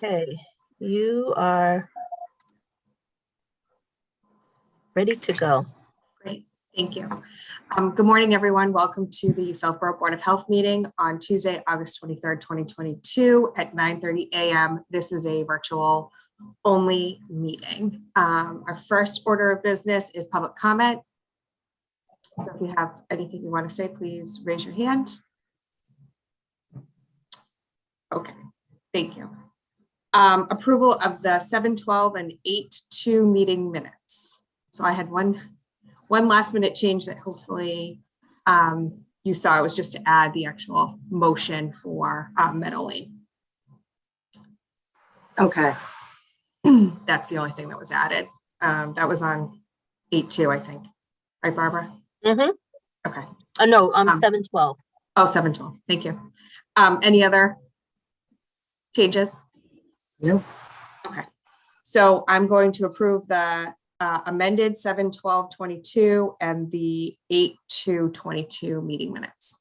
Okay, you are ready to go. Great, thank you. Good morning, everyone. Welcome to the Southborough Board of Health meeting on Tuesday, August 23rd, 2022 at 9:30 a.m. This is a virtual only meeting. Our first order of business is public comment. So if you have anything you want to say, please raise your hand. Okay, thank you. Approval of the 7:12 and 8:2 meeting minutes. So I had one last minute change that hopefully you saw. It was just to add the actual motion for Meadow Lane. Okay. That's the only thing that was added. That was on 8:2, I think. Right, Barbara? Mm-hmm. Okay. Oh, no, 7:12. Oh, 7:12. Thank you. Any other changes? No. Okay. So I'm going to approve the amended 7/12/22 and the 8/2/22 meeting minutes.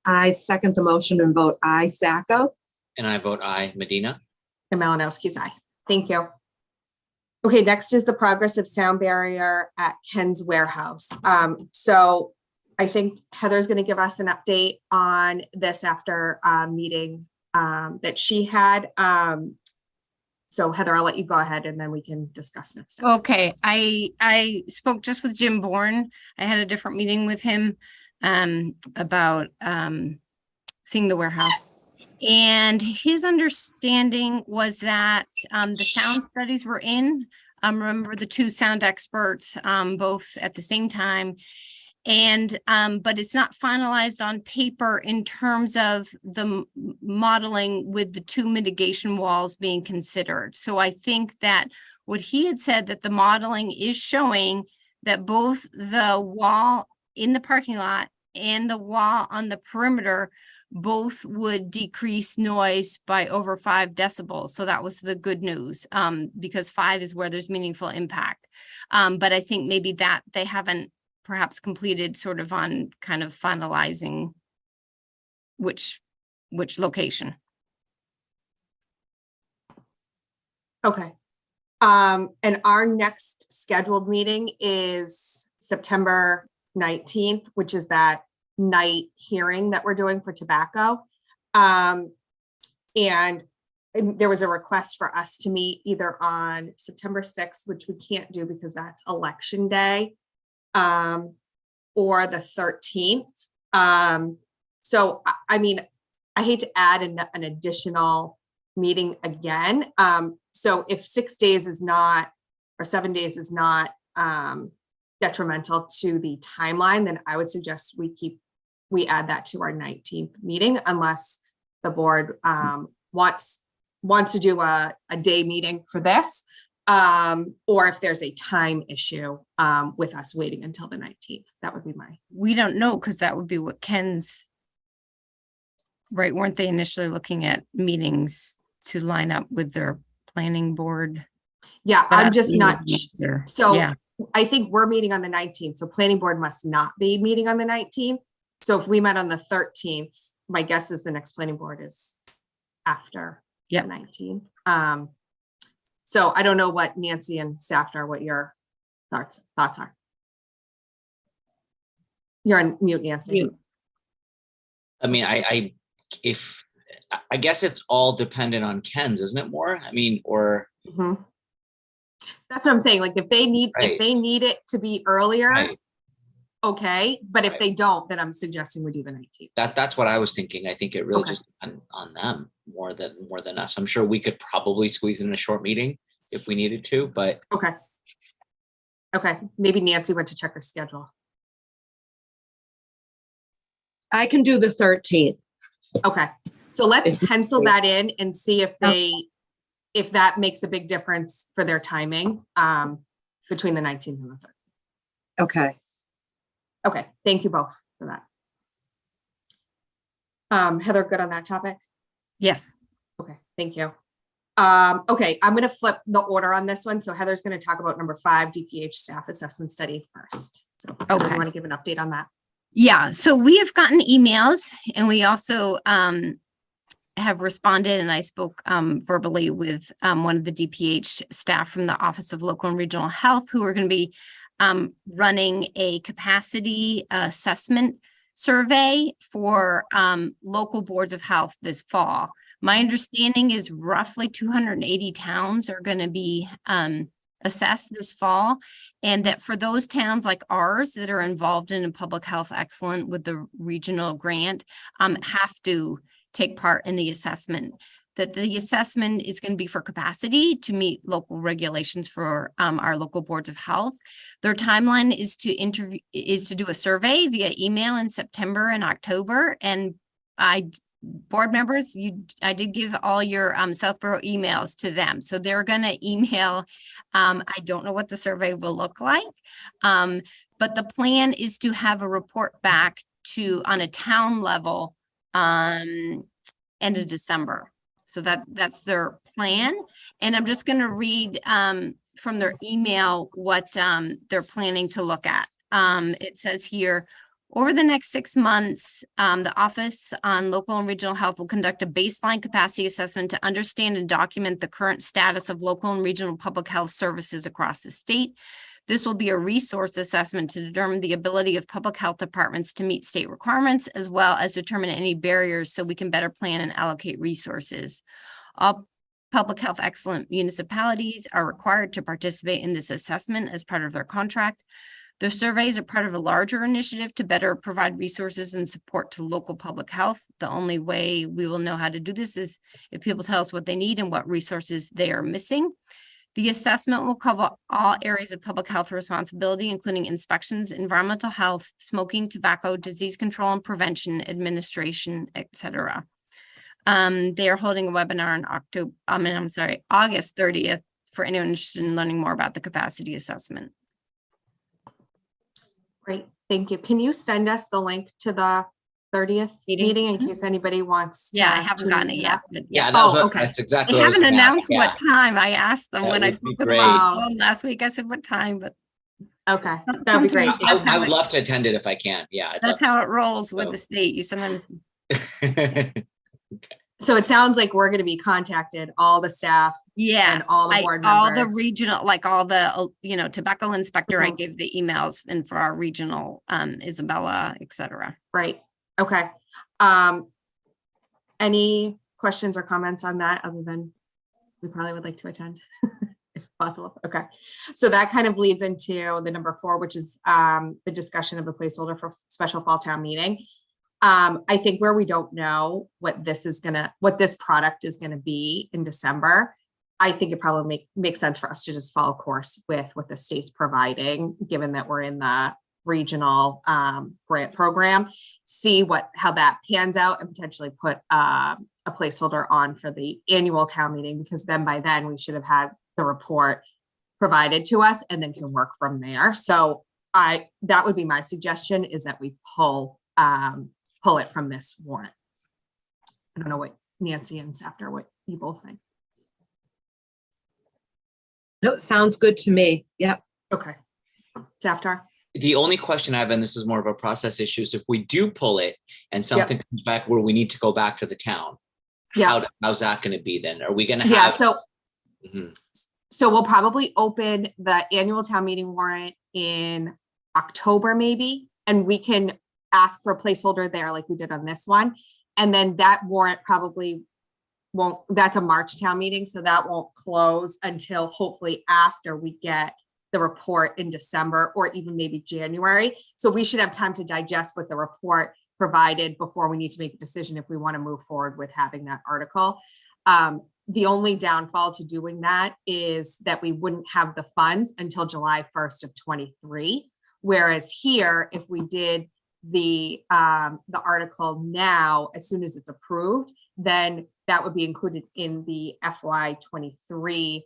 I second the motion and vote aye, Sacco. And I vote aye, Medina. And Malinowski's aye. Thank you. Okay, next is the progress of sound barrier at Ken's warehouse. So I think Heather's going to give us an update on this after a meeting that she had. So Heather, I'll let you go ahead and then we can discuss next steps. Okay, I spoke just with Jim Bourne. I had a different meeting with him about seeing the warehouse. And his understanding was that the sound studies were in. Remember the two sound experts, both at the same time. And but it's not finalized on paper in terms of the modeling with the two mitigation walls being considered. So I think that what he had said that the modeling is showing that both the wall in the parking lot and the wall on the perimeter both would decrease noise by over 5 decibels. So that was the good news, because 5 is where there's meaningful impact. But I think maybe that they haven't perhaps completed sort of on kind of finalizing which location. Okay. And our next scheduled meeting is September 19th, which is that night hearing that we're doing for tobacco. And there was a request for us to meet either on September 6th, which we can't do because that's election day, or the 13th. So, I mean, I hate to add an additional meeting again. So if 6 days is not, or 7 days is not detrimental to the timeline, then I would suggest we add that to our 19th meeting, unless the board wants to do a day meeting for this. Or if there's a time issue with us waiting until the 19th, that would be We don't know, because that would be what Ken's, right? Weren't they initially looking at meetings to line up with their planning board? Yeah, But I'm just not sure. so Yeah. I think we're meeting on the 19th, so planning board must not be meeting on the 19th. So if we met on the 13th, my guess is the next planning board is after the 19th. So I don't know what Nancy and Safdar, what your thoughts are. You're on mute, Nancy. Mute. I mean, I guess it's all dependent on Ken's, isn't it more? I mean, or That's what I'm saying. Like if they need Right. if they need it to be earlier, Right. okay. But if Right. they don't, then I'm suggesting we do the 19th. that's what I was thinking. I think it really Okay. just depends on them more than us. I'm sure we could probably squeeze in a short meeting if we needed to, but Okay. Okay. Maybe Nancy went to check her schedule. I can do the 13th. Okay. So let's If- pencil that in and see if that makes a big difference for their timing between the 19th and the 13th. Okay. Okay. Thank you both for that. Heather, good on that topic? Yes. Okay, thank you. Okay, I'm going to flip the order on this one. So Heather's going to talk about number 5, DPH staff assessment study first. So Heather, you want to give an update on that? Yeah, so we have gotten emails, and we also have responded, and I spoke verbally with one of the DPH staff from the Office of Local and Regional Health, who are going to be running a capacity assessment survey for local boards of health this fall. My understanding is roughly 280 towns are going to be assessed this fall, and that for those towns like ours that are involved in a public health excellent with the regional grant, have to take part in the assessment. That the assessment is going to be for capacity to meet local regulations for our local boards of health. Their timeline is to do a survey via email in September and October. And board members, I did give all your Southborough emails to them. So they're going to email. I don't know what the survey will look like, but the plan is to have a report back on a town level end of December. So that's their plan. And I'm just going to read from their email what they're planning to look at. It says here, over the next 6 months, the Office on Local and Regional Health will conduct a baseline capacity assessment to understand and document the current status of local and regional public health services across the state. This will be a resource assessment to determine the ability of public health departments to meet state requirements, as well as determine any barriers so we can better plan and allocate resources. All public health excellent municipalities are required to participate in this assessment as part of their contract. The surveys are part of a larger initiative to better provide resources and support to local public health. The only way we will know how to do this is if people tell us what they need and what resources they are missing. The assessment will cover all areas of public health responsibility, including inspections, environmental health, smoking, tobacco, disease control and prevention, administration, etc. They are holding a webinar on August 30th for anyone interested in learning more about the capacity assessment. Great, thank you. Can you send us the link to the 30th meeting in case anybody wants to? Yeah, I haven't tune gotten into it yet. that? but Yeah, Okay. that's exactly They what I was haven't gonna ask. announced Yeah. what time. I asked them That when I would be spoke with great. them on the phone last week. I said, what time? But Okay, that'd be great. That's I how would it- love to attend it if I can. Yeah, I'd that's love how it rolls with So- the state. You sometimes, to. So it sounds like we're going to be contacted, all the staff. yes, all the like board all the members. regional, like all the, tobacco inspector, I Mhm. gave the emails, and for our regional, Isabella, etc. Right, okay. Any questions or comments on that other than we probably would like to attend if possible? Okay, so that kind of leads into the number 4, which is the discussion of the placeholder for special fall town meeting. I think where we don't know what this product is gonna be in December, I think it probably makes sense for us to just follow course with what the state's providing, given that we're in the regional grant program, see how that pans out and potentially put a placeholder on for the annual town meeting, because then by then we should have had the report provided to us and then can work from there. So that would be my suggestion, is that we pull it from this warrant. I don't know what Nancy and Safter, what you both think. No, sounds good to me. Yep. Okay. Safter? The only question I have, and this is more of a process issue, is if we do pull it and something comes back where we need to go back to the town, how's that going to be then? Are we going to have? Yeah, so Mhm. So we'll probably open the annual town meeting warrant in October, maybe, and we can ask for a placeholder there like we did on this one. And then that warrant probably won't, that's a March town meeting, so that won't close until hopefully after we get the report in December or even maybe January. So we should have time to digest what the report provided before we need to make a decision if we want to move forward with having that article. The only downfall to doing that is that we wouldn't have the funds until July 1st of 23. Whereas here, if we did the article now, as soon as it's approved, then that would be included in the FY23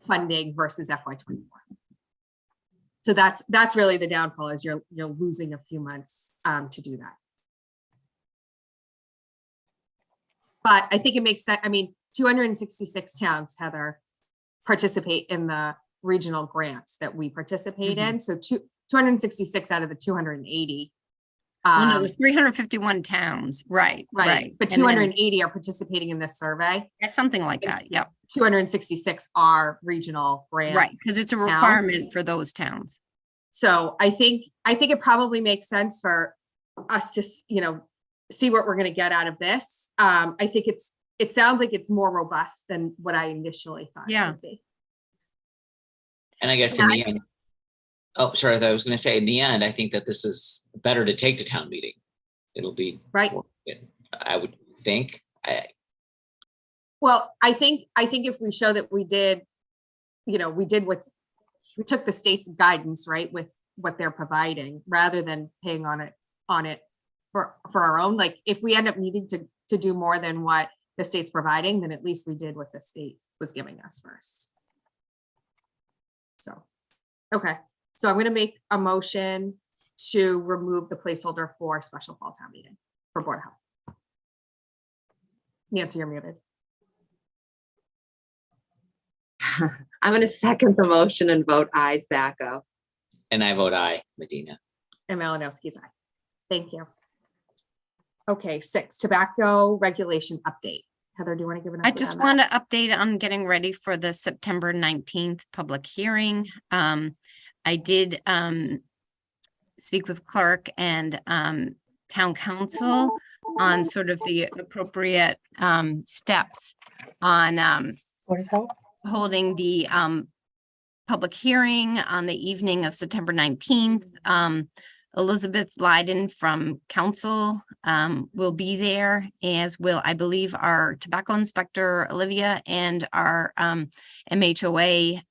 funding versus FY24. So that's really the downfall, is you're losing a few months to do that. But I think it makes sense. I mean, 266 towns, Heather, participate in the regional grants that we participate in. So 266 out of the 280 Well, no, it was 351 towns, right, Right, but And then- 280 are participating in this survey. yeah, something like that, yep, 266 are regional grant. right, because it's a Towns. requirement for those towns. So I think it probably makes sense for us to, see what we're going to get out of this. I think it sounds like it's more robust than what I initially thought. Yeah. It would be. And I guess in the end, oh, sorry, I was going to say, in the end, I think that this is better to take to town meeting. It'll be Right. I would think. Well, I think if we show that we did we took the state's guidance, right, with what they're providing, rather than paying on it for our own. Like, if we end up needing to do more than what the state's providing, then at least we did what the state was giving us first. So, okay. So I'm going to make a motion to remove the placeholder for special fall town meeting for Board of Health. Nancy, you're muted. I'm going to second the motion and vote aye, Sacco. And I vote aye, Medina. And Malinowski's aye. Thank you. Okay, 6, tobacco regulation update. Heather, do you want to give an update? I just on that? want to update on getting ready for the September 19th public hearing. I did speak with clerk and town council on sort of the appropriate steps on Board of Health? holding the public hearing on the evening of September 19th. Elizabeth Leiden from council will be there, as will, I believe, our tobacco inspector, Olivia, and our MHOA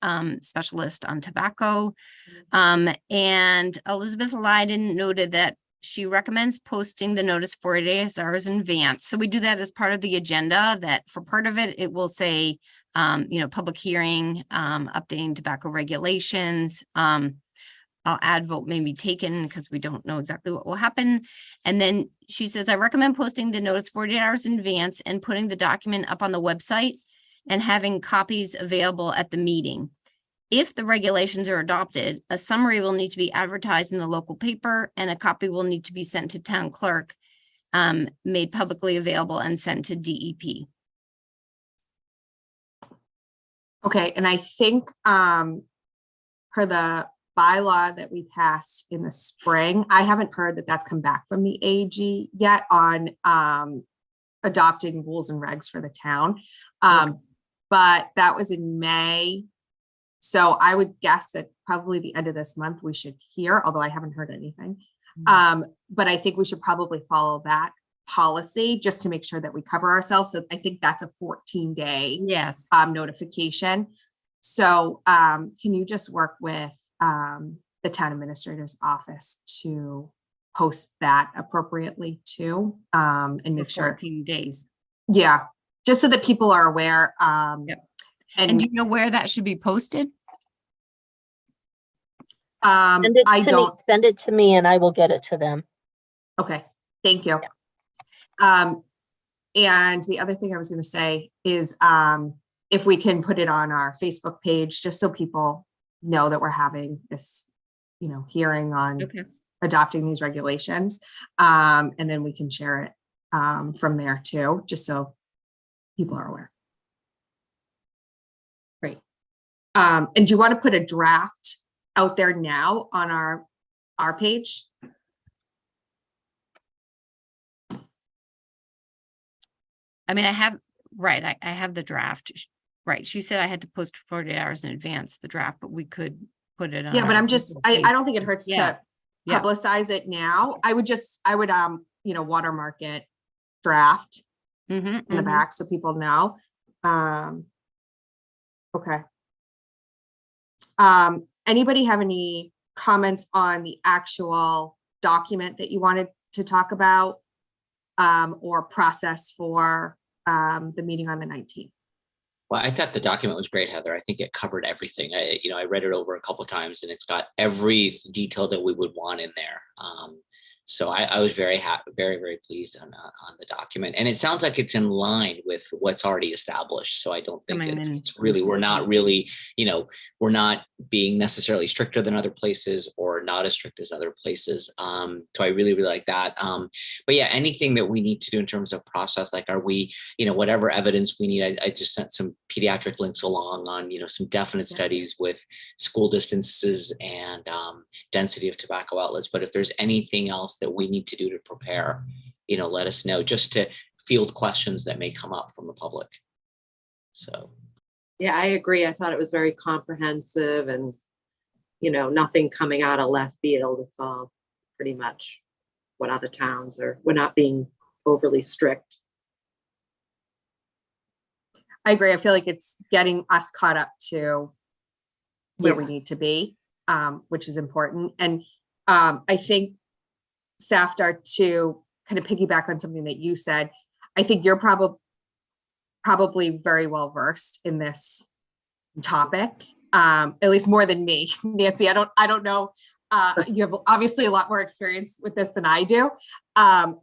specialist on tobacco. And Elizabeth Leiden noted that she recommends posting the notice 48 hours in advance. So we do that as part of the agenda, that for part of it, it will say, public hearing, updating tobacco regulations. I'll add vote may be taken because we don't know exactly what will happen. And then she says, I recommend posting the notice 48 hours in advance and putting the document up on the website and having copies available at the meeting. If the regulations are adopted, a summary will need to be advertised in the local paper and a copy will need to be sent to town clerk, made publicly available and sent to DEP. Okay, and I think per the bylaw that we passed in the spring, I haven't heard that that's come back from the AG yet on adopting rules and regs for the town. But that was in May. So I would guess that probably the end of this month we should hear, although I haven't heard anything. But I think we should probably follow that policy just to make sure that we cover ourselves. So I think that's a 14-day Yes. notification. So can you just work with the town administrator's office to post that appropriately too, and make sure. 14 days. Yeah, just so that people are aware. Yep. And And do you know where that should be posted? Send it I to me, don't. send it to me and I will get it to them. Okay, thank you. And the other thing I was going to say is if we can put it on our Facebook page, just so people know that we're having this, hearing on Okay. adopting these regulations. And then we can share it from there too, just so people are aware. Great. And do you want to put a draft out there now on our page? I mean, I have, right, I have the draft. Right, she said I had to post 48 hours in advance, the draft, but we could put it on. Yeah, but our I'm just, Facebook I page. don't think it hurts Yes. to Yeah. publicize it now. I would watermark it draft Mhm, in the mhm. back so people know. Okay. Anybody have any comments on the actual document that you wanted to talk about or process for the meeting on the 19th? Well, I thought the document was great, Heather. I think it covered everything. I read it over a couple of times and it's got every detail that we would want in there. So I was very happy, very pleased on the document. And it sounds like it's in line with what's already established. So I don't think Coming in. it's really, we're not really, we're not being necessarily stricter than other places or not as strict as other places. So I really like that. But yeah, anything that we need to do in terms of process, like are we, whatever evidence we need, I just sent some pediatric links along on, some definite studies with school distances and density of tobacco outlets. But if there's anything else that we need to do to prepare, let us know, just to field questions that may come up from the public. So. Yeah, I agree. I thought it was very comprehensive and, nothing coming out of left field. It's all pretty much what other towns are. We're not being overly strict. I agree. I feel like it's getting us caught up to where we need to be, which is important. And I think, Safdar, to kind of piggyback on something that you said, I think you're probably very well versed in this topic, at least more than me. Nancy, I don't know. You have obviously a lot more experience with this than I do.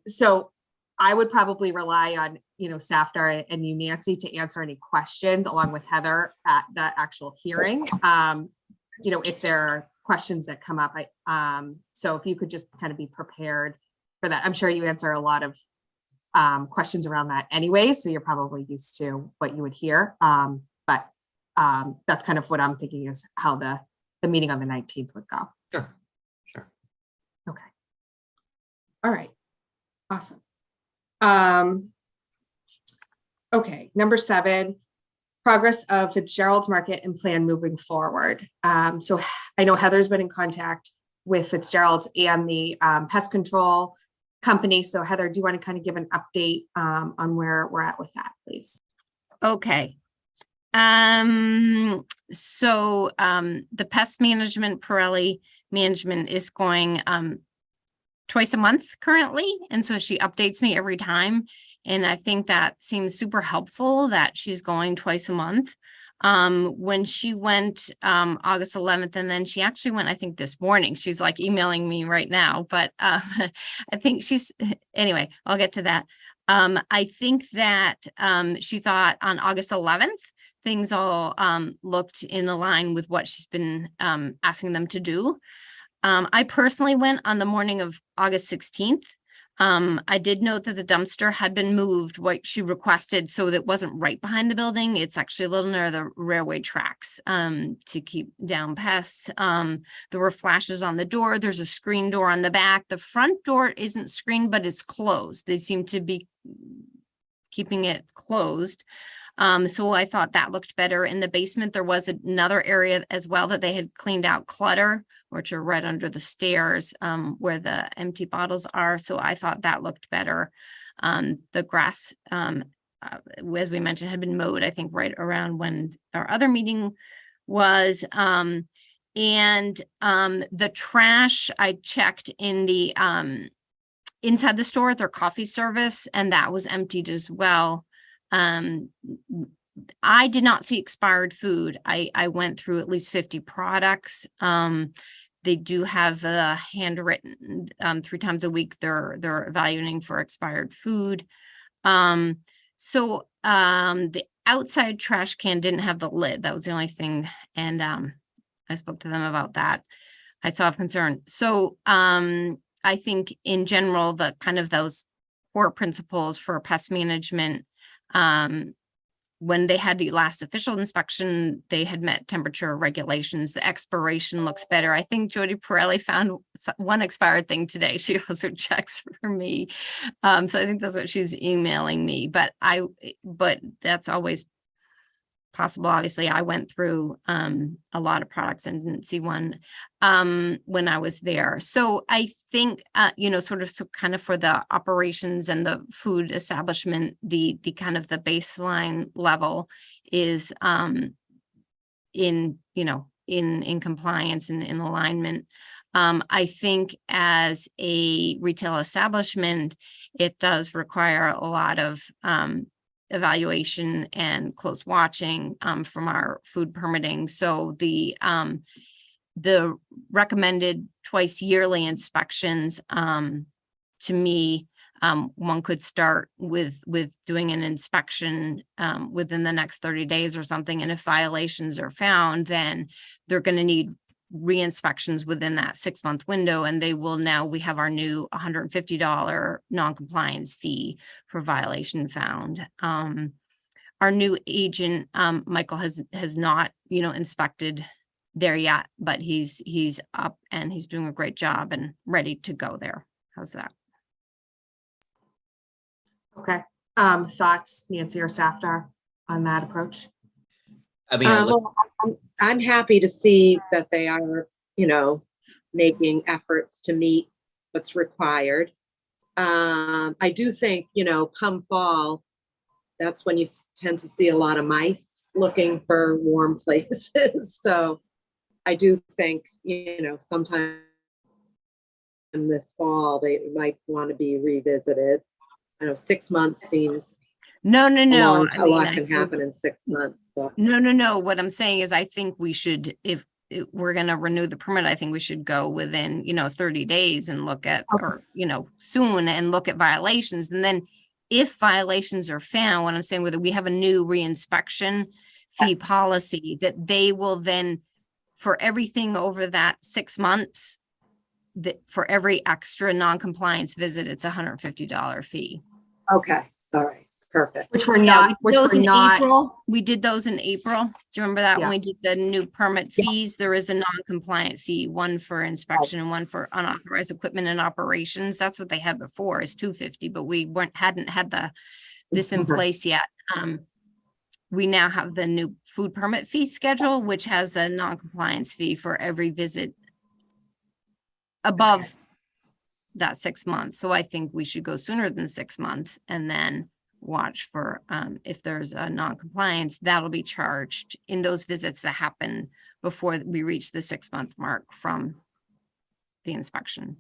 So I would probably rely on, Safdar and you, Nancy, to answer any questions along with Heather at the actual hearing. If there are questions that come up, so if you could just kind of be prepared for that. I'm sure you answer a lot of questions around that anyway, so you're probably used to what you would hear. But that's kind of what I'm thinking is how the meeting on the 19th would go. Sure. Okay. All right. Awesome. Okay, number 7. Progress of Fitzgerald's Market and plan moving forward. So I know Heather's been in contact with Fitzgerald's and the pest control company. So Heather, do you want to kind of give an update on where we're at with that, please? Okay. So the pest management, Pirelli management, is going twice a month currently. And so she updates me every time. And I think that seems super helpful that she's going twice a month. When she went August 11th, and then she actually went, I think this morning, she's like emailing me right now, but I think anyway, I'll get to that. I think that she thought on August 11th, things all looked in line with what she's been asking them to do. I personally went on the morning of August 16th. I did note that the dumpster had been moved, what she requested, so that it wasn't right behind the building. It's actually a little near the railway tracks to keep down pests. There were flashes on the door. There's a screen door on the back. The front door isn't screened, but it's closed. They seem to be keeping it closed. So I thought that looked better. In the basement, there was another area as well that they had cleaned out clutter, which are right under the stairs where the empty bottles are. So I thought that looked better. The grass, as we mentioned, had been mowed, I think, right around when our other meeting was. And the trash, I checked in the inside the store at their coffee service, and that was emptied as well. I did not see expired food. I went through at least 50 products. They do have the handwritten 3 times a week. They're evaluating for expired food. So the outside trash can didn't have the lid. That was the only thing. And I spoke to them about that. I saw a concern. So I think in general, the kind of those core principles for pest management, when they had the last official inspection, they had met temperature regulations. The expiration looks better. I think Jody Pirelli found one expired thing today. She also checks for me. So I think that's what she's emailing me, but that's always possible. Obviously, I went through a lot of products and didn't see one when I was there. So I think, so kind of for the operations and the food establishment, the kind of the baseline level is in compliance and in alignment. I think as a retail establishment, it does require a lot of evaluation and close watching from our food permitting. So the recommended twice yearly inspections to me, one could start with doing an inspection within the next 30 days or something. And if violations are found, then they're going to need re-inspections within that 6-month window. And we have our new $150 non-compliance fee for violation found. Our new agent, Michael, has not, inspected there yet, but he's up and he's doing a great job and ready to go there. How's that? Okay. Thoughts, Nancy or Safdar, on that approach? I mean, I look, Well, I'm happy to see that they are, making efforts to meet what's required. I do think, come fall, that's when you tend to see a lot of mice looking for warm places. So I do think, sometime in this fall, they might want to be revisited. I know 6 months seems No. a lot can happen in 6 months. So. No. What I'm saying is I think we should, if we're going to renew the permit, I think we should go within, 30 days and look at, or, soon and look at violations. And then if violations are found, what I'm saying, whether we have a new reinspection fee policy, that they will then, for everything over that 6 months, that for every extra non-compliance visit, it's $150 fee. Okay. All right. Perfect. Which we're not, April. We did those in April. Do you remember that when Yeah. we did the new permit Yeah. fees? There is a non-compliant fee, one for inspection and one for unauthorized equipment and operations. That's what they had before, is $250, but we hadn't had this in place yet. We now have the new food permit fee schedule, which has a non-compliance fee for every visit above that 6 months. So I think we should go sooner than 6 months and then watch for if there's a non-compliance, that'll be charged in those visits that happen before we reach the 6-month mark from the inspection.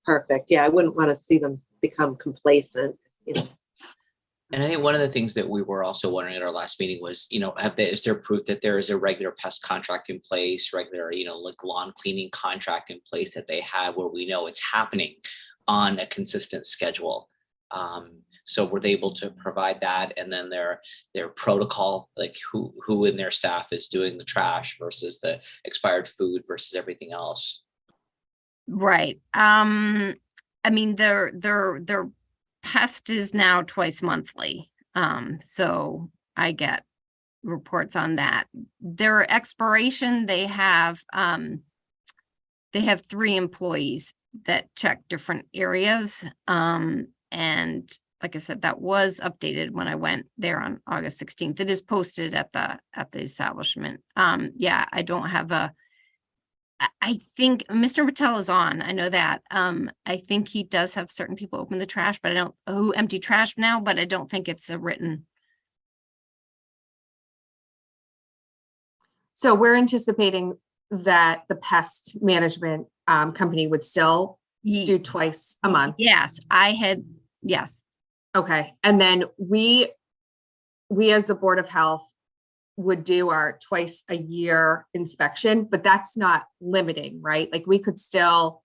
Perfect. Yeah, I wouldn't want to see them become complacent. and I think one of the things that we were also wondering at our last meeting was, is there proof that there is a regular pest contract in place, regular, like lawn cleaning contract in place that they have where we know it's happening on a consistent schedule. So were they able to provide that, and then their protocol, like who in their staff is doing the trash versus the expired food versus everything else? Right. I mean, their pest is now twice monthly. So I get reports on that. Their expiration, they have 3 employees that check different areas. And like I said, that was updated when I went there on August 16th. It is posted at the establishment. Yeah, I don't have I think Mr. Patel is on. I know that. I think he does have certain people open the trash, but who empty trash now, but I don't think it's a written. So we're anticipating that the pest management company would still do twice a month. Yes, yes. Okay. And then we as the Board of Health would do our twice a year inspection, but that's not limiting, right? Like we could still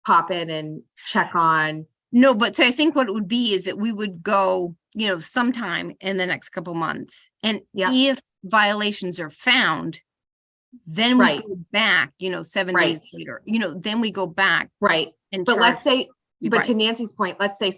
pop in and check on. No, but so I think what it would be is that we would go, sometime in the next couple months. And if violations are found, then we go back, 7 days later, then we go back. Right. And but let's say, but right. to Nancy's point, let's say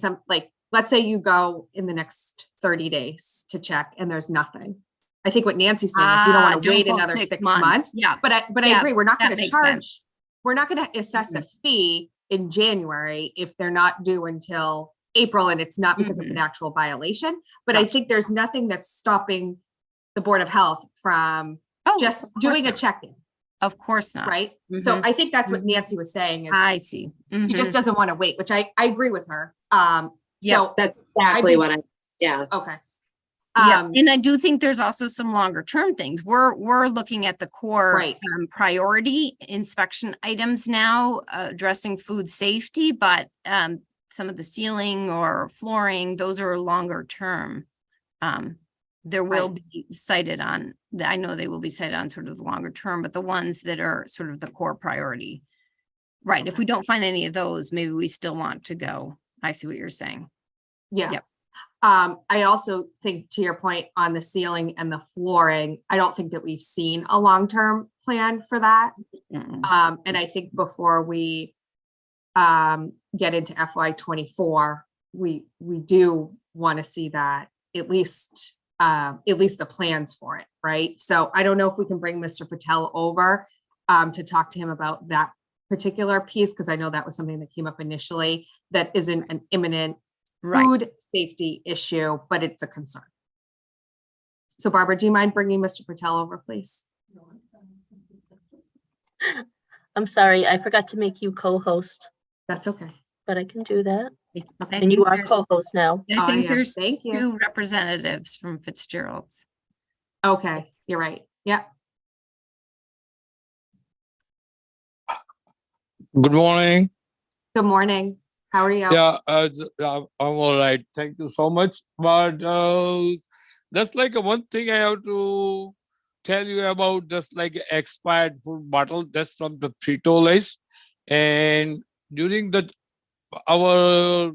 let's say you go in the next 30 days to check and there's nothing. I think what Nancy's saying is we don't want to wait another 6 months. Yeah. But I agree. We're not going to charge. Sense. We're not going to assess a fee in January if they're not due until April and it's not because of an actual violation. But I think there's nothing that's stopping the Board of Health from just doing a check-in. Of course not. Right. So I think that's what Nancy was saying. Is I see. She just doesn't want to wait, which I agree with her. So that's exactly what okay. Yeah, and I do think there's also some longer term things. We're looking at the core priority inspection items now, addressing food safety, but some of the ceiling or flooring, those are longer term. There will be cited on, I know they will be cited on sort of the longer term, but the ones that are sort of the core priority Right. If we don't find any of those, maybe we still want to go. I see what you're saying. Yeah. Yep. I also think, to your point on the ceiling and the flooring, I don't think that we've seen a long-term plan for that. Mm-mm. And I think before we get into FY '24, we do want to see that at least the plans for it, right? So I don't know if we can bring Mr. Patel over to talk to him about that particular piece, because I know that was something that came up initially that isn't an imminent Right. food safety issue, but it's a concern. So Barbara, do you mind bringing Mr. Patel over, please? I'm sorry, I forgot to make you co-host, That's okay. but I can do that. I And you think are there's- co-host now. I Oh, think yeah. there's Thank you. 2 representatives from Fitzgerald's. Okay, you're right. Yeah. Good morning. Good morning. How are you? Yeah, I'm all right. Thank you so much. But that's like one thing I have to tell you about, just like expired food bottle. That's from the Frito-Lays. And during our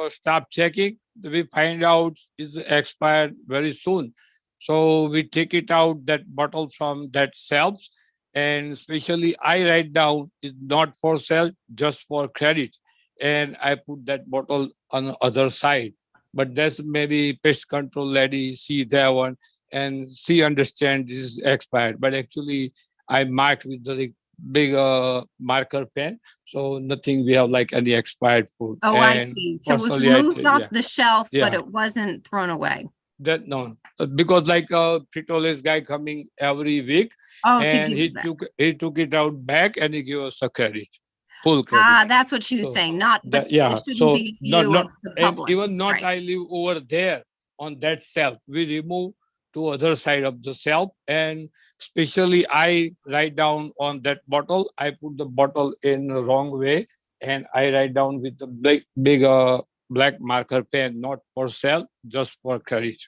staff checking, we find out is expired very soon. So we take it out, that bottle from that shelves. And especially I write down it's not for sale, just for credit. And I put that bottle on the other side. But that's maybe pest control lady see that one and she understand this is expired. But actually I marked with the big marker pen. So nothing we have like any expired food. Oh, I And see. So it was personally, removed off yeah. the shelf, but Yeah. it wasn't thrown away. That no, because like Frito-Lay's guy coming every week, Oh, to and give he you that. took it out back and he gave us a credit, full credit. That's what she was So saying, not, but That, yeah, it shouldn't so be not you of the and public. even not Right. I live over there on that shelf. We remove to other side of the shelf, and especially I write down on that bottle. I put the bottle in the wrong way, and I write down with the big black marker pen, not for sale, just for credit.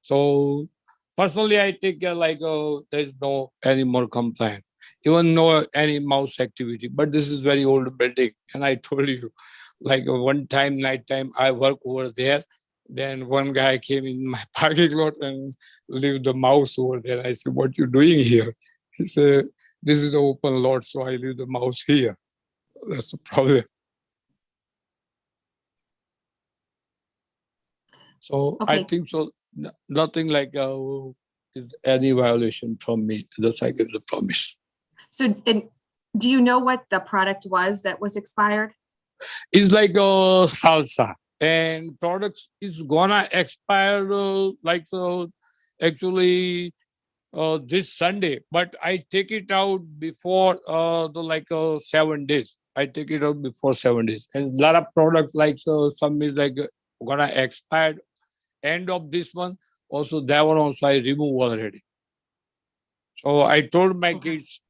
So personally, I take care like there's no any more complaint, even no any mouse activity. But this is very old building, and I told you, like one time night time I work over there. Then one guy came in my parking lot and leave the mouse over there. I said, "What you doing here?" He said, "This is the open lot, so I leave the mouse here." That's the problem. So I Okay. think so. Nothing like is any violation from me. Just I give the promise. So, and do you know what the product was that was expired? It's like a salsa, and products is gonna expire actually this Sunday. But I take it out before the 7 days. I take it out before 7 days, and a lot of products like some is like gonna expire end of this month. Also, that one also I remove already. So I told my Okay. kids,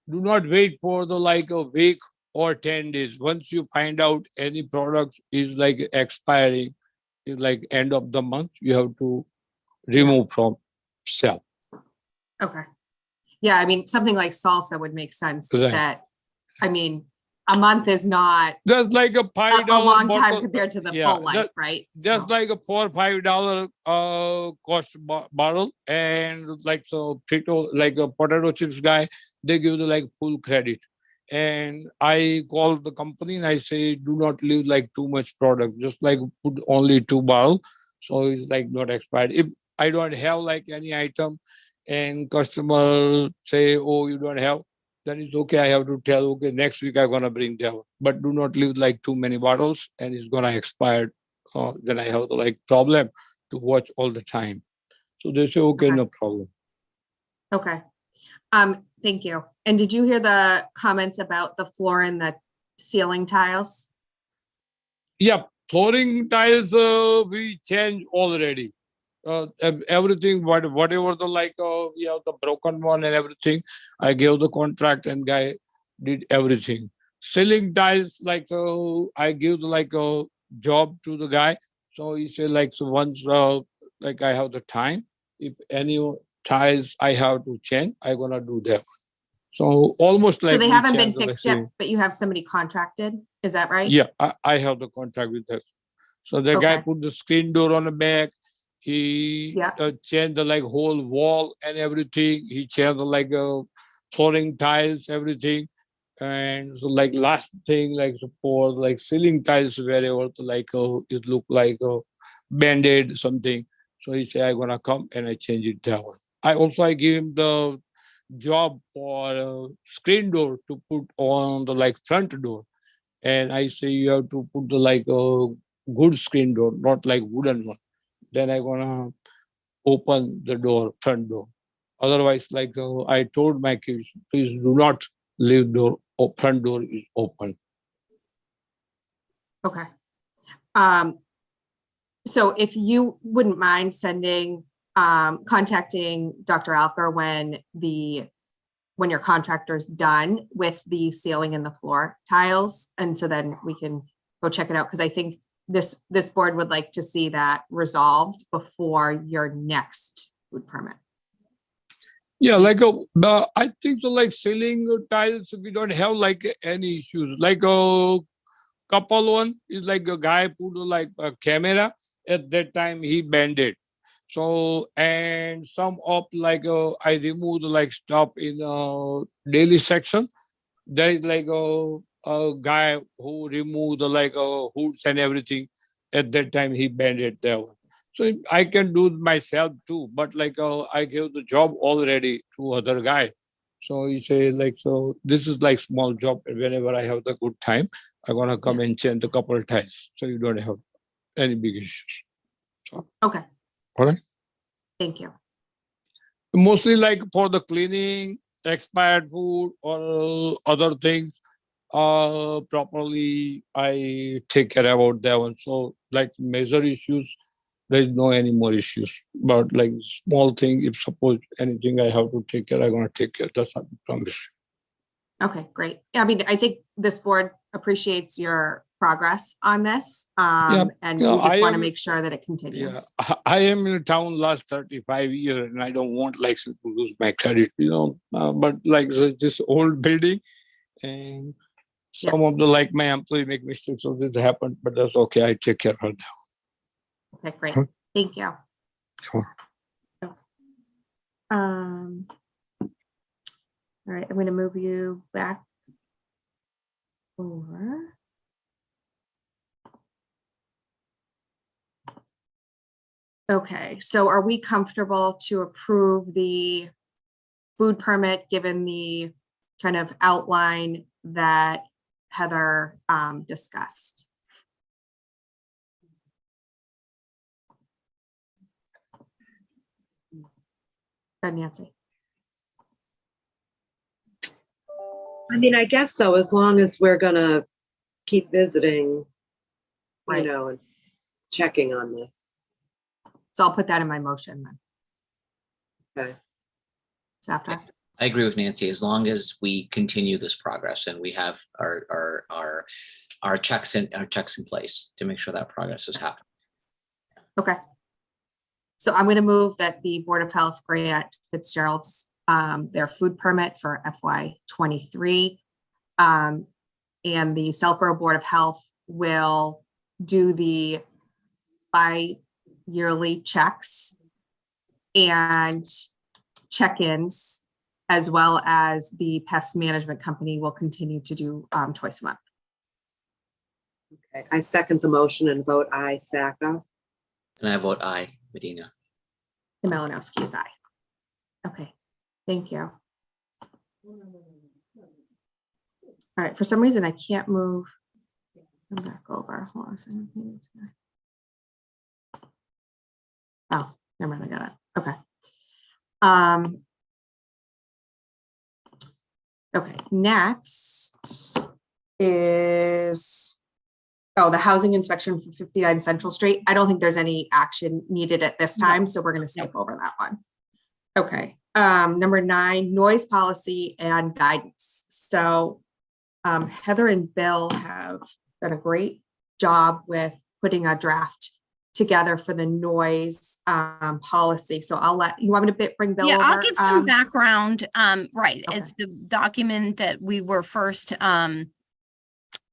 do not wait for the like a week or 10 days. Once you find out any product is like expiring, is like end of the month, you have to remove from shelf. Okay. Yeah, I mean, something like salsa would make sense Right. that, I mean, a month is not That's like a a $5 long time bottle. compared to the Yeah, full life, right? Just So- like a $4 or $5 cost bottle, and like so Frito, like a potato chips guy, they give the like full credit. And I call the company and I say, do not leave like too much product, just like put only 2 bottles, so it's like not expired. If I don't have like any item, and customer say, oh, you don't have, then it's okay. I have to tell, okay, next week I'm gonna bring that one. But do not leave like too many bottles and it's gonna expire. Then I have the like problem to watch all the time. So they say, okay, Okay. no problem. Okay. Thank you. And did you hear the comments about the floor and the ceiling tiles? Yeah, flooring tiles we changed already. Everything, whatever the the broken one and everything, I gave the contract and guy did everything. Ceiling tiles, I give like a job to the guy. So he said like, so once like I have the time, if any tiles I have to change, I gonna do that. So almost like. So they we haven't been changed the fixed yet, ceiling. but you have somebody contracted, is that right? Yeah, I have the contract with that. So the guy Okay. put the screen door on the back. He Yeah. changed the like whole wall and everything. He changed the like flooring tiles, everything. And so like last thing, like suppose like ceiling tiles wherever like it looked like a band-aid something. So he said, I'm gonna come and I change it down. I give him the job for screen door to put on the like front door. And I say you have to put the like a good screen door, not like wooden one. Then I gonna open the door, front door. Otherwise, like I told my kids, please do not leave door front door is open. Okay. So if you wouldn't mind sending, contacting Dr. Alker when your contractor's done with the ceiling and the floor tiles, and so then we can go check it out, because I think this board would like to see that resolved before your next food permit. Yeah, like I think the like ceiling tiles, we don't have like any issues. Like a couple one is like a guy put like a camera at that time he banned it. So and some of like I removed like stuff in daily section. There is like a guy who removed the like hoods and everything. At that time he banned it there. So I can do myself too, but like I gave the job already to other guy. So he say like, so this is like small job. And whenever I have the good time, I'm gonna come and change a couple of times. So you don't have any big issues. Okay, All right. thank you. Mostly like for the cleaning, expired food or other things, properly I take care about that one. So like major issues, there is no any more issues. But like small thing, if suppose anything I have to take care, I'm gonna take care. That's not a promise. Okay, great. I mean, I think this board appreciates your progress on this. And we yeah, just I want to am- make sure that it Yeah, continues. I am in town last 35 years and I don't want like to lose my credit, but like this old building and some of the like my employee make mistakes, so this happened, but that's okay. I take care of her now. Okay, great. Huh? Thank you. Sure. All right, I'm going to move you back over. Okay, so are we comfortable to approve the food permit given the kind of outline that Heather discussed? Nancy. I mean, I guess so, as long as we're gonna keep visiting, Right. and checking on this. So I'll put that in my motion then. Okay. After. I agree with Nancy, as long as we continue this progress and we have our checks in place to make sure that progress is happening. Okay. So I'm going to move that the Board of Health grant Fitzgerald's their food permit for FY23. And the Southborough Board of Health will do the bi-yearly checks and check-ins, as well as the pest management company will continue to do twice a month. Okay, I second the motion and vote aye, Saka. And I vote aye, Medina. The Malinowski is aye. Okay, thank you. All right, for some reason I can't move. Come back over. Hold on a second. Oh, never mind, I got it. Okay. Okay, next is, the housing inspection for 59 Central Street. I don't think there's any action needed at this time, so we're going to skip over that one. Okay, number 9, noise policy and guidance. So Heather and Bill have done a great job with putting a draft together for the noise policy. So I'll let, you want me to bring Bill Yeah, over? I'll give some background. Right, okay. it's the document that we were first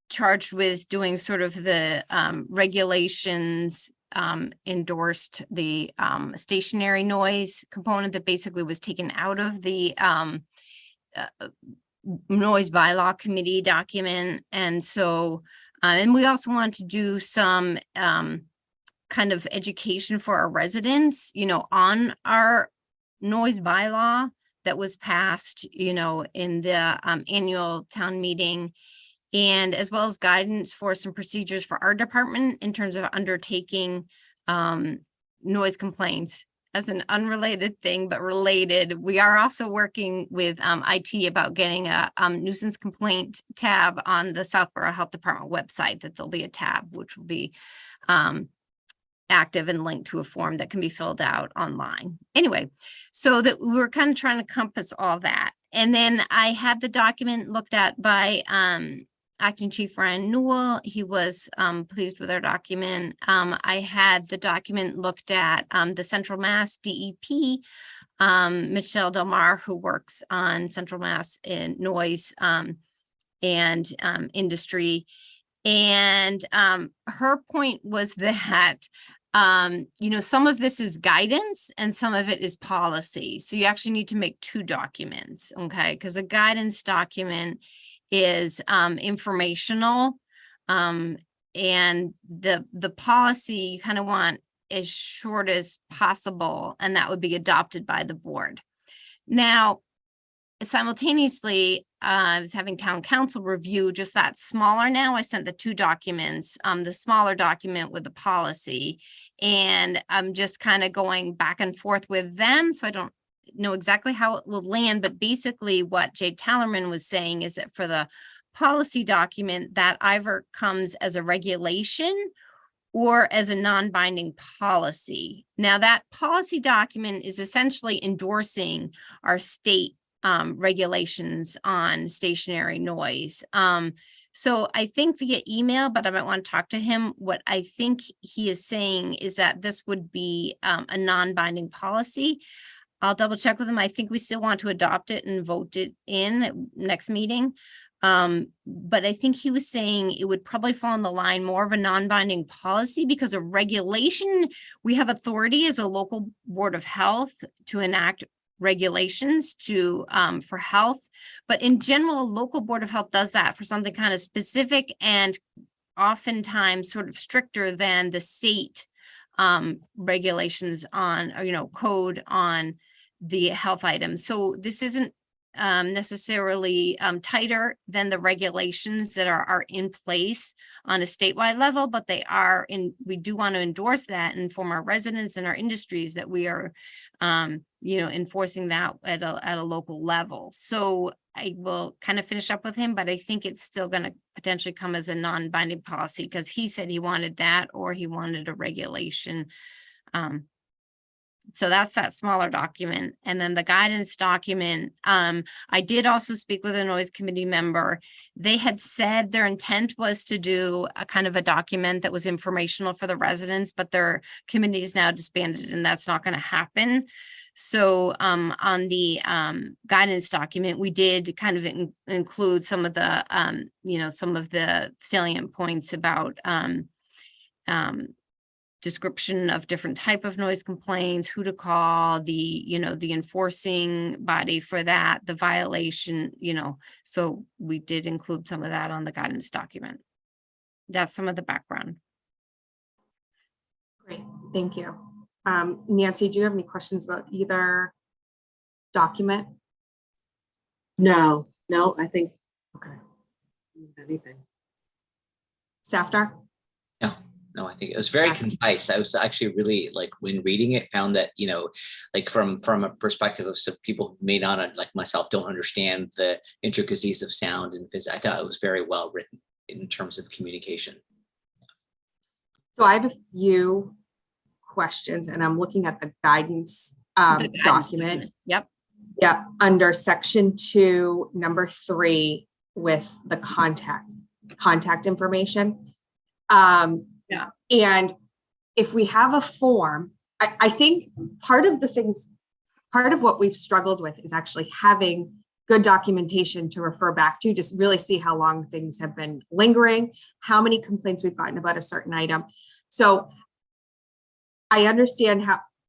charged with doing sort of the regulations, endorsed the stationary noise component that basically was taken out of the noise bylaw committee document. And so, and we also want to do some kind of education for our residents, you know, on our noise bylaw that was passed, you know, in the annual town meeting, and as well as guidance for some procedures for our department in terms of undertaking noise complaints. As an unrelated thing, but related, we are also working with IT about getting a nuisance complaint tab on the Southborough Health Department website, that there'll be a tab which will be active and linked to a form that can be filled out online. Anyway, so that we were kind of trying to compass all that. And then I had the document looked at by Acting Chief Ryan Newell. He was pleased with our document. I had the document looked at the Central Mass DEP, Michelle Del Mar, who works on Central Mass in noise and industry. And her point was that you know, some of this is guidance and some of it is policy. So you actually need to make two documents, okay? Because a guidance document is informational, and the policy you kind of want as short as possible, and that would be adopted by the board. Now, simultaneously, I was having town council review just that smaller. Now I sent the two documents, the smaller document with the policy, and I'm just kind of going back and forth with them. So I don't know exactly how it will land, but basically what Jade Tallerman was saying is that for the policy document, that either comes as a regulation or as a non-binding policy. Now that policy document is essentially endorsing our state regulations on stationary noise. So I think via email, but I might want to talk to him. What I think he is saying is that this would be a non-binding policy. I'll double check with him. I think we still want to adopt it and vote it in at next meeting. But I think he was saying it would probably fall on the line more of a non-binding policy, because a regulation, we have authority as a local board of health to enact regulations to for health, but in general, a local board of health does that for something kind of specific and oftentimes sort of stricter than the state regulations on, or, you know, code on the health items. So this isn't necessarily tighter than the regulations that are in place on a statewide level, but they are in, we do want to endorse that and inform our residents and our industries that we are you know, enforcing that at a local level. So I will kind of finish up with him, but I think it's still going to potentially come as a non-binding policy, because he said he wanted that or he wanted a regulation. So that's that smaller document. And then the guidance document, I did also speak with a noise committee member. They had said their intent was to do a kind of a document that was informational for the residents, but their committee is now disbanded and that's not going to happen. So on the guidance document, we did kind of include some of the, you know, some of the salient points about description of different type of noise complaints, who to call, the, you know, the enforcing body for that, the violation, you know, so we did include some of that on the guidance document. That's some of the background. Great, thank you. Nancy, do you have any questions about either document? No, I think Okay. anything. Safdar? No, I think it was very concise. I was actually really, like, when reading it, found that, you know, like from a perspective of some people who may not, like myself, don't understand the intricacies of sound and physics. I thought it was very well written in terms of communication. So I have a few questions, and I'm looking at the guidance The guidance document. Yep. Yeah, under section 2, number 3, with the contact information. Yeah. And if we have a form, I think part of what we've struggled with is actually having good documentation to refer back to, just really see how long things have been lingering, how many complaints we've gotten about a certain item. So I understand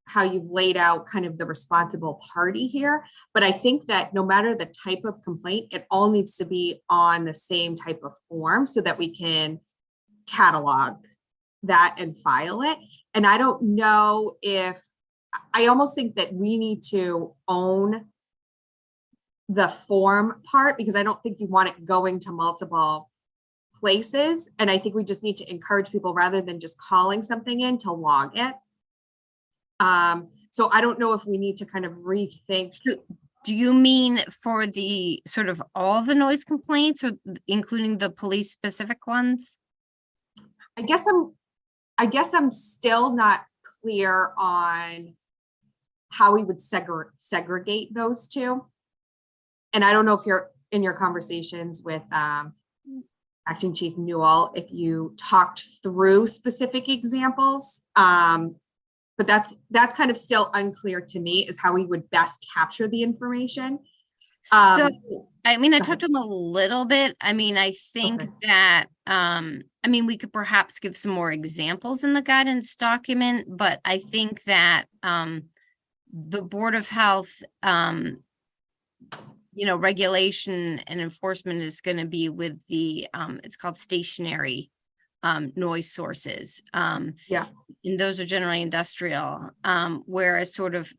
how you've laid out kind of the responsible party here, but I think that no matter the type of complaint, it all needs to be on the same type of form so that we can catalog that and file it. And I don't know if, I almost think that we need to own the form part, because I don't think you want it going to multiple places. And I think we just need to encourage people, rather than just calling something in, to log it. So I don't know if we need to kind of rethink. Do you mean for the sort of all the noise complaints, or including the police specific ones? I guess I'm still not clear on how we would segregate those two. And I don't know if you're in your conversations with Acting Chief Newell, if you talked through specific examples. But that's kind of still unclear to me, is how we would best capture the information. So, I mean, I go talked to him a little bit. I mean, I think Okay. that, I mean, we could perhaps give some more examples in the guidance document, but I think that, the Board of Health, regulation and enforcement is going to be with the, it's called stationary, noise sources. Yeah. And those are generally industrial, whereas sort of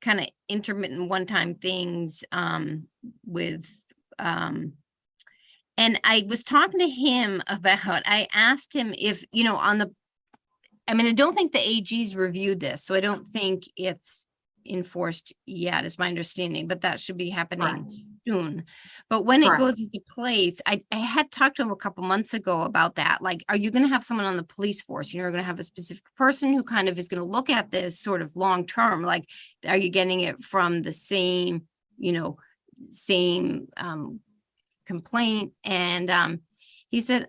kind of intermittent one-time things, with, and I was talking to him about, I asked him if, I mean, I don't think the AG's reviewed this, so I don't think it's enforced yet, is my understanding, but that should be happening Correct. soon. But when it Correct. goes into place, I had talked to him a couple months ago about that. Like, are you going to have someone on the police force? You're going to have a specific person who kind of is going to look at this sort of long term. Like, are you getting it from the same, same complaint? And he said,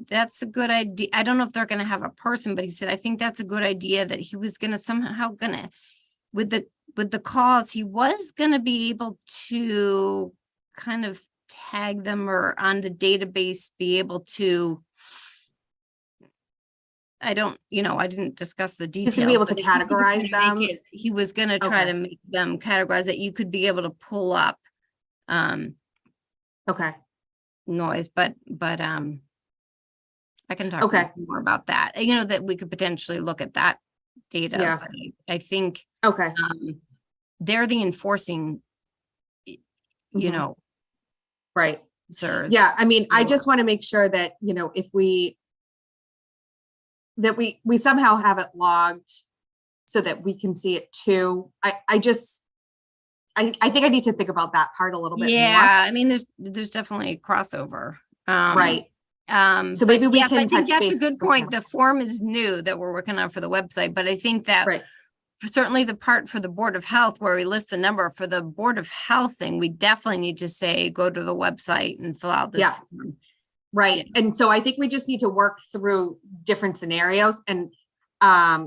that's a good idea. I don't know if they're going to have a person, but he said, I think that's a good idea, that he was going to somehow with the calls, he was going to be able to kind of tag them, or on the database be able to, I didn't discuss the details. He's gonna be able to but he was gonna categorize make them. He was going to try Okay. to make them categorize, that you could be able to pull up Okay. noise, but I can talk Okay. more about that, that we could potentially look at that data. Yeah. But I think Okay. they're the enforcing, Mhm. Right. sirs. Yeah. I mean, I Sure. just want to make sure that, if we somehow have it logged so that we can see it too. I think I need to think about that part a little bit more. Yeah, I mean, there's definitely a crossover. Right. So But maybe we yes, I can think touch that's a base good with point. him. The form is new that we're working on for the website, but I think that Right. certainly the part for the Board of Health where we list the number for the Board of Health thing, we definitely need to say, go to the website and fill out this Yeah. form. Right. And so I think we just need to work through different scenarios. And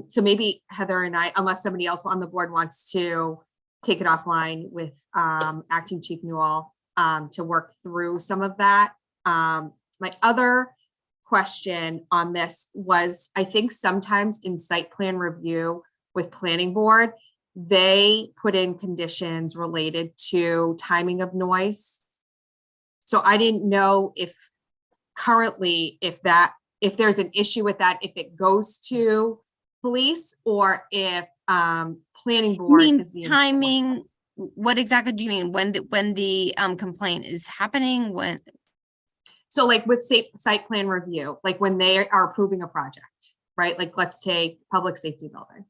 so maybe Heather and I, unless somebody else on the board wants to take it offline with Acting Chief Newell to work through some of that. My other question on this was, I think sometimes in site plan review with planning board, they put in conditions related to timing of noise. So I didn't know if currently, if there's an issue with that, if it goes to police, or if planning You board mean is the timing? enforcer. What exactly do you mean? When the complaint is happening? When? So like with site plan review, like when they are approving a project, right? Like let's take public safety building.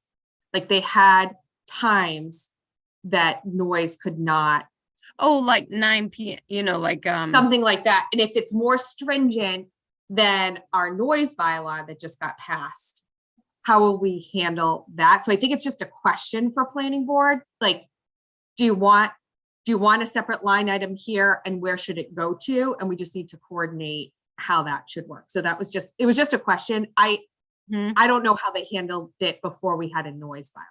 Like they had times that noise could not, Oh, like 9 p.m. Like something like that. And if it's more stringent than our noise bylaw that just got passed, how will we handle that? So I think it's just a question for planning board. Like, do you want a separate line item here, and where should it go to? And we just need to coordinate how that should work. So it was just a question. I don't know how they handled it before we had a noise bylaw.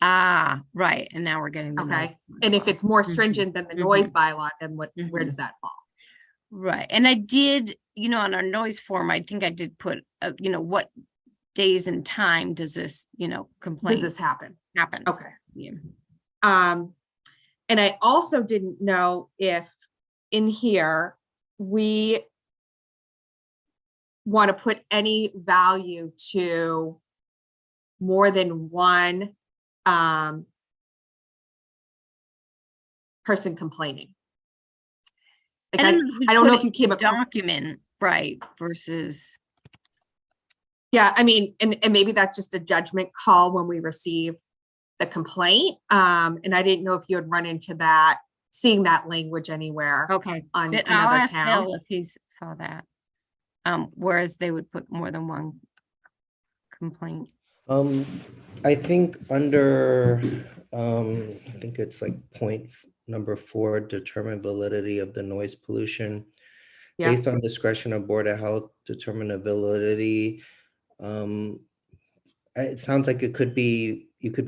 Ah, right. And now we're getting the Okay. noise And if bylaw. it's more Mhm. stringent than the noise bylaw, then where does that fall? Right. And I did, on our noise form, I think I did put, what days and time does this, Does complaint this happen? happen? Okay. Yeah. And I also didn't know if in here we want to put any value to more than one person complaining. Like, I don't know if you came across. Document, right, versus. Yeah, I mean, and maybe that's just a judgment call when we receive the complaint. And I didn't know if you had run into that, seeing that language anywhere. Okay. On I'll another ask town. Bill if he saw that. Whereas they would put more than one complaint. I think under, I think it's like number 4, determine validity of the noise pollution. Yeah. Based on discretion of Board of Health, determine the validity. It sounds like you could be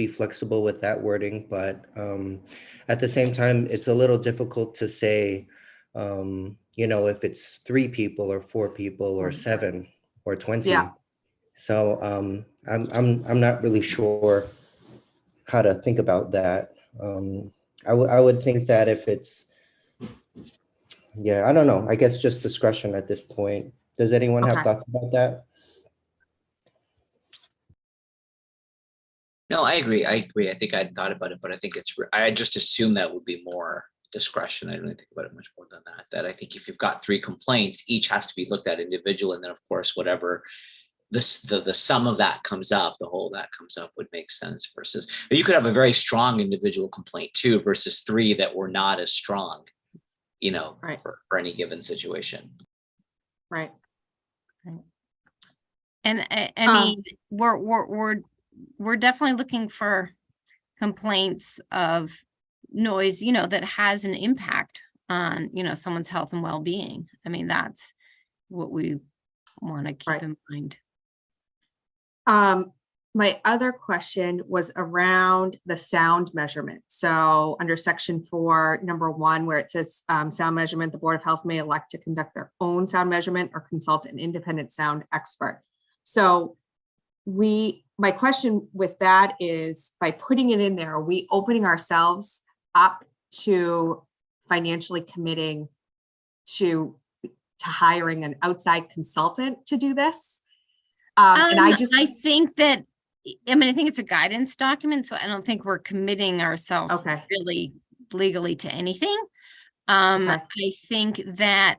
flexible with that wording, but at the same time, it's a little difficult to say, if it's 3 people or 4 people or 7 or 20. Yeah. So I'm not really sure how to think about that. I would think that if it's, I don't know. I guess just discretion at this point. Does anyone have Okay. thoughts about that? No, I agree. I think I'd thought about it, but I think I just assumed that would be more discretion. I didn't really think about it much more than that. That I think if you've got 3 complaints, each has to be looked at individual, and then of course, whatever the sum of that comes up, the whole that comes up would make sense versus, but you could have a very strong individual complaint too versus 3 that were not as strong, Right. for any given situation. Right. And I mean, we're definitely looking for complaints of noise, that has an impact on, someone's health and well-being. I mean, that's what we want to keep in mind. My other question was around the sound measurement. So under section 4, number 1, where it says sound measurement, the Board of Health may elect to conduct their own sound measurement or consult an independent sound expert. So my question with that is, by putting it in there, are we opening ourselves up to financially committing to hiring an outside consultant to do this? And I think that, I think it's a guidance document, so I don't think we're committing ourselves really legally to anything. I think that,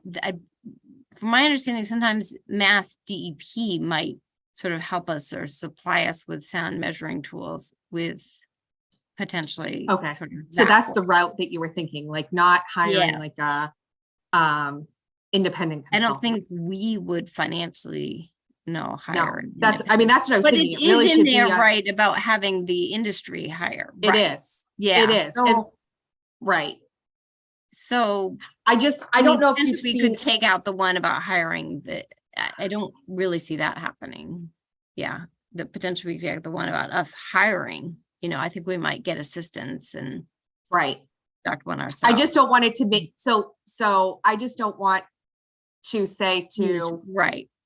from my understanding, sometimes Mass DEP might sort of help us or supply us with sound measuring tools with potentially. Sort of so that's the route that you were thinking, like not hiring like a independent consultant. I don't think we would financially hire. No, that's what I was but thinking. It is in there, right, about having the industry hire. It is. Yeah. It is. So, right. So I don't know if you've we could take out the one about hiring. I don't really see that happening. Yeah. The potential we could get the one about us hiring, I think we might get assistance and conduct one ourselves. I just don't want it to be so I just don't want to say to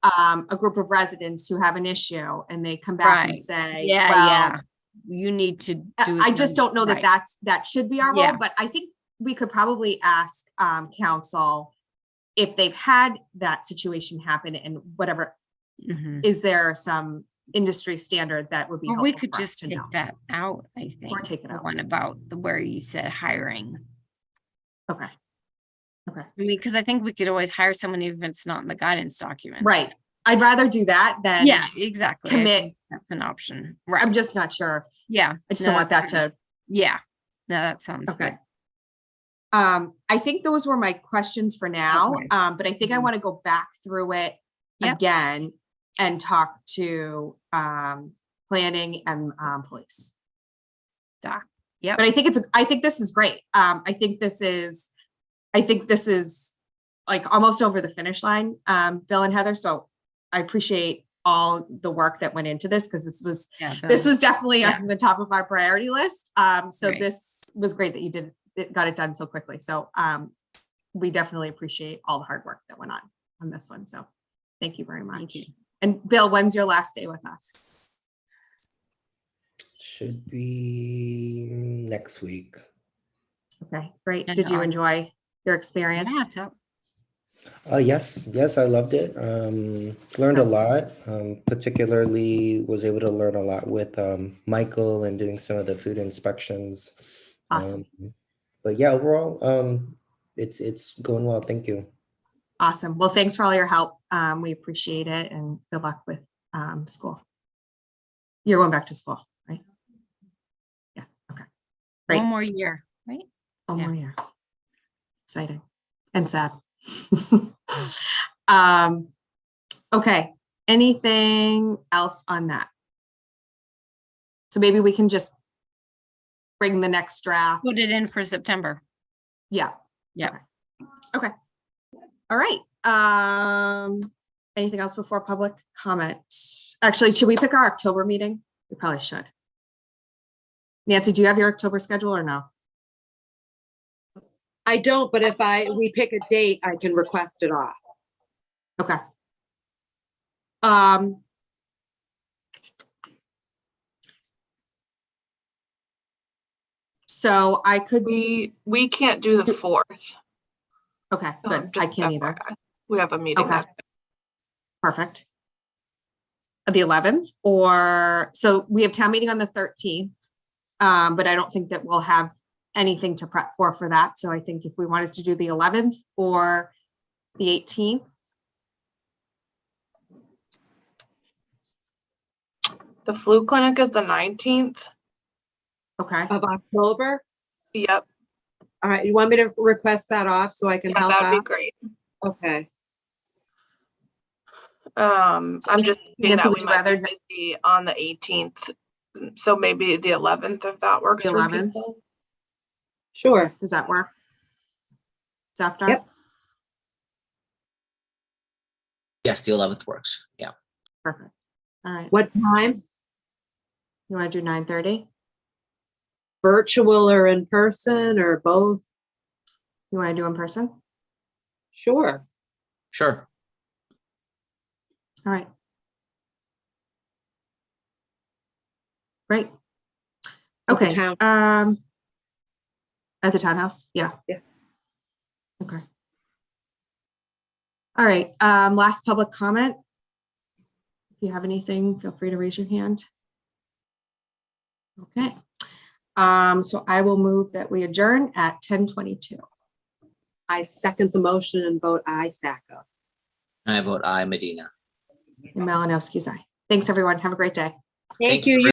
a group of residents who have an issue and they come back and say, you need to do it. I just don't know that should be our role, but I think we could probably ask council if they've had that situation happen and whatever, is there some industry standard that would be helpful? We could for us just to take know? that out, I think. Or take it the out. one about where you said hiring. Okay. I mean, because I think we could always hire someone even if it's not in the guidance document. Right. I'd rather do that than exactly. commit. That's an option. Right. I'm just not sure. I just don't want that to. Yeah. No, that sounds okay. good. I think those were my questions for now. But I think I want to go back through it again and talk to planning and police. Yeah. But I think this is great. I think this is like almost over the finish line, Bill and Heather. So I appreciate all the work that went into this, because this was Yeah. definitely Yeah. on the top of our priority list. So Right. this was great that you got it done so quickly. So we definitely appreciate all the hard work that went on this one. So thank you very much. you. And Bill, when's your last day with us? Should be next week. Okay, great. And Did you August. enjoy your experience? Yeah, so Yes, I loved it. Learned a lot. Particularly was able to learn a lot with Michael and doing some of the food inspections. Awesome. But yeah, overall, it's going well. Thank you. Awesome. Well, thanks for all your help. We appreciate it, and good luck with school. You're going back to school, right? Yes. Okay. Great. one more year, right? One Yeah. more year. Exciting and sad. Okay. Anything else on that? So maybe we can just bring the next draft. Put it in for September. Yeah. Yeah. Okay. All right. Anything else before public comment? Actually, should we pick our October meeting? We probably should. Nancy, do you have your October schedule or no? I don't, but if we pick a date, I can request it off. Okay. So I could be, We can't do the 4th. okay, good. I just can't either. FYI. We have a meeting. Okay. that- Perfect. The 11th, or, so we have town meeting on the 13th. But I don't think that we'll have anything to prep for that. So I think if we wanted to do the 11th or the 18th. The flu clinic is the 19th. Okay, Of October? Yep. All right, you want me to request that off so I can Yeah, help that'd be out? great. Okay, I'm just thinking Nancy, that would we you might be rather- busy on the 18th. So maybe the 11th, if that works The for 11th? people. sure. does that work? After? Yep. Yes, the 11th works. Yeah. Perfect. All right. What time? You want to do 9:30? Virtual or in person or both? You want to do in person? Sure. Sure. All right. Great. At the Okay. town- At the townhouse? Yeah. Yeah. Okay. All right. Last public comment. If you have anything, feel free to raise your hand. Okay. So I will move that we adjourn at 10:22. I second the motion and vote aye, Sacco. I vote aye, Medina. And Malinowski's aye. Thanks, everyone. Have a great day. Thank you.